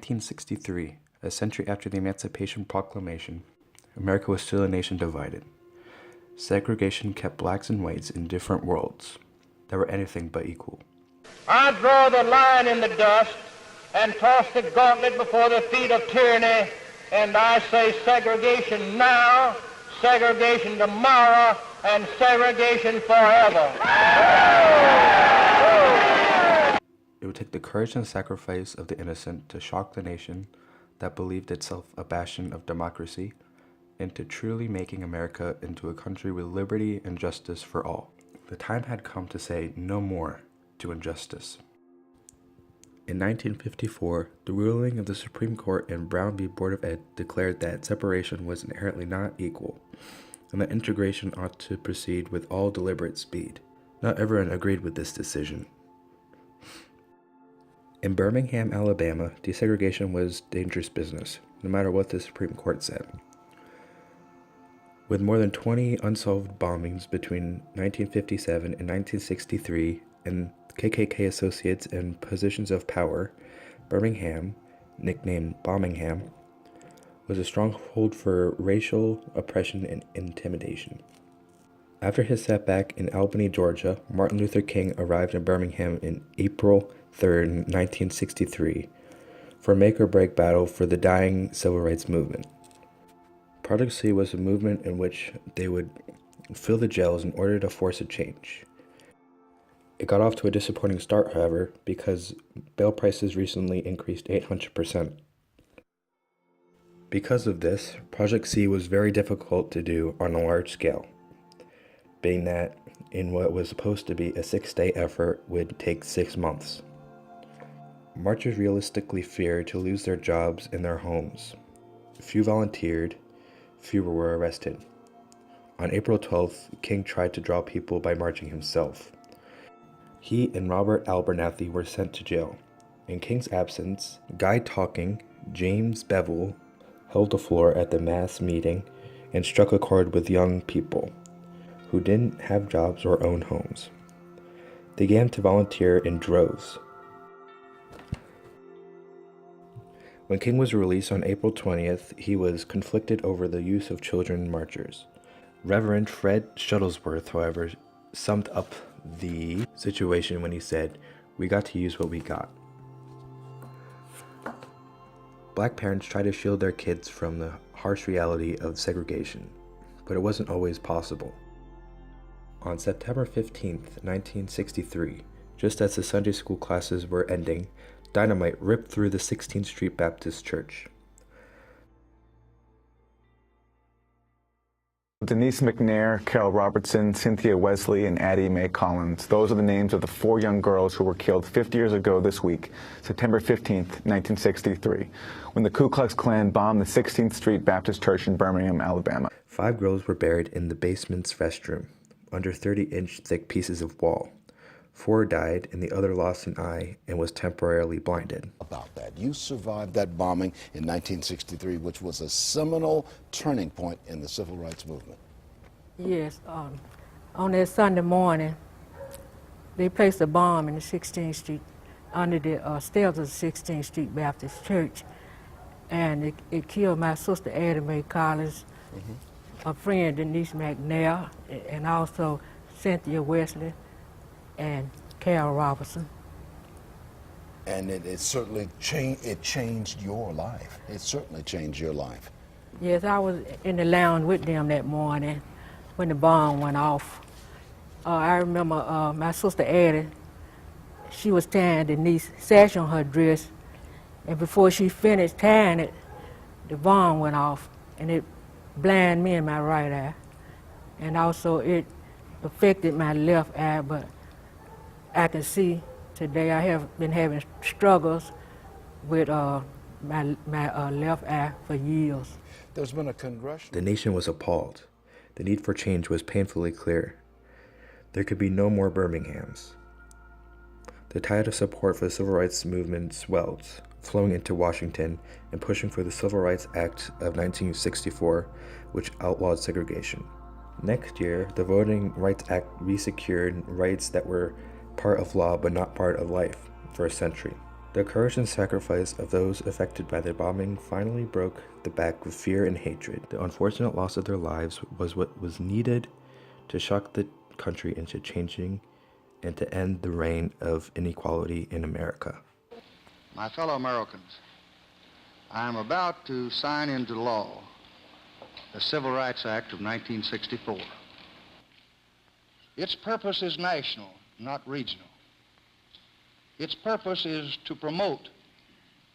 1963, a century after the Emancipation Proclamation, America was still a nation divided. Segregation kept blacks and whites in different worlds that were anything but equal. I draw the line in the dust and toss the gauntlet before the feet of tyranny, and I say segregation now, segregation tomorrow, and segregation forever. It would take the courage and sacrifice of the innocent to shock the nation that believed itself a bastion of democracy into truly making America into a country with liberty and justice for all. The time had come to say no more to injustice. In 1954, the ruling of the Supreme Court in Brown v. Board of Ed declared that separation was inherently not equal, and that integration ought to proceed with all deliberate speed. Not everyone agreed with this decision. In Birmingham, Alabama, desegregation was dangerous business, no matter what the Supreme Court said. With more than 20 unsolved bombings between 1957 and 1963 and KKK associates in positions of power, Birmingham, nicknamed Bombingham, was a stronghold for racial oppression and intimidation. After his setback in Albany, Georgia, Martin Luther King arrived in Birmingham in April 3, 1963, for a make-or-break battle for the dying civil rights movement. Project C was a movement in which they would fill the jails in order to force a change. It got off to a disappointing start, however, because bail prices recently increased 800%. Because of this, Project C was very difficult to do on a large scale, being that in what was supposed to be a 6-day effort would take 6 months. Marchers realistically feared to lose their jobs and their homes. Few volunteered, fewer were arrested. On April 12th, King tried to draw people by marching himself. He and Robert Abernathy were sent to jail. In King's absence, Guy Talking, James Bevel, held the floor at the mass meeting and struck a chord with young people who didn't have jobs or own homes. They began to volunteer in droves. When King was released on April 20th, he was conflicted over the use of children marchers. Reverend Fred Shuttlesworth, however, summed up the situation when he said, "We got to use what we got." Black parents try to shield their kids from the harsh reality of segregation, but it wasn't always possible. On September 15th, 1963, just as the Sunday school classes were ending, dynamite ripped through the 16th Street Baptist Church. Denise McNair, Carol Robertson, Cynthia Wesley, and Addie Mae Collins. Those are the names of the 4 young girls who were killed 50 years ago this week, September 15th, 1963, when the Ku Klux Klan bombed the 16th Street Baptist Church in Birmingham, Alabama. 5 girls were buried in the basement's restroom, under 30-inch thick pieces of wall. 4 died, and the other lost an eye and was temporarily blinded. About that, you survived that bombing in 1963, which was a seminal turning point in the civil rights movement. Yes, on that Sunday morning, they placed a bomb in the 16th Street, under the stairs of the 16th Street Baptist Church, and it killed my sister Addie Mae Collins, a friend Denise McNair, and also Cynthia Wesley and Carol Robertson. And it certainly changed your life. It certainly changed your life. Yes, I was in the lounge with them that morning when the bomb went off. I remember my sister Addie, she was tying Denise's sash on her dress, and before she finished tying it, the bomb went off, and it blinded me in my right eye. And also it affected my left eye, but I can see today. I have been having struggles with my left eye for years. There's been a congressional... The nation was appalled. The need for change was painfully clear. There could be no more Birminghams. The tide of support for the civil rights movement swelled, flowing into Washington and pushing for the Civil Rights Act of 1964, which outlawed segregation. Next year, the Voting Rights Act resecured rights that were part of law but not part of life for a century. The courage and sacrifice of those affected by the bombing finally broke the back of fear and hatred. The unfortunate loss of their lives was what was needed to shock the country into changing and to end the reign of inequality in America. My fellow Americans, I am about to sign into law the Civil Rights Act of 1964. Its purpose is national, not regional. Its purpose is to promote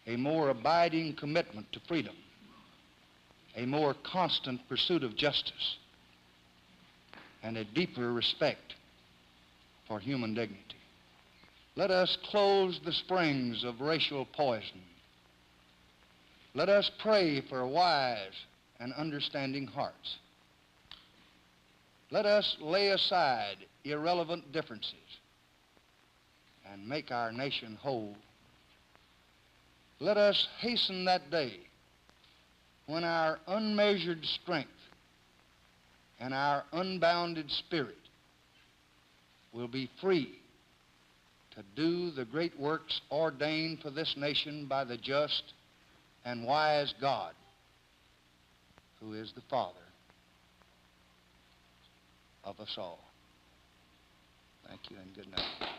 a more abiding commitment to freedom, a more constant pursuit of justice, and a deeper respect for human dignity. Let us close the springs of racial poison. Let us pray for wise and understanding hearts. Let us lay aside irrelevant differences and make our nation whole. Let us hasten that day when our unmeasured strength and our unbounded spirit will be free to do the great works ordained for this nation by the just and wise God, who is the Father of us all. Thank you and good night.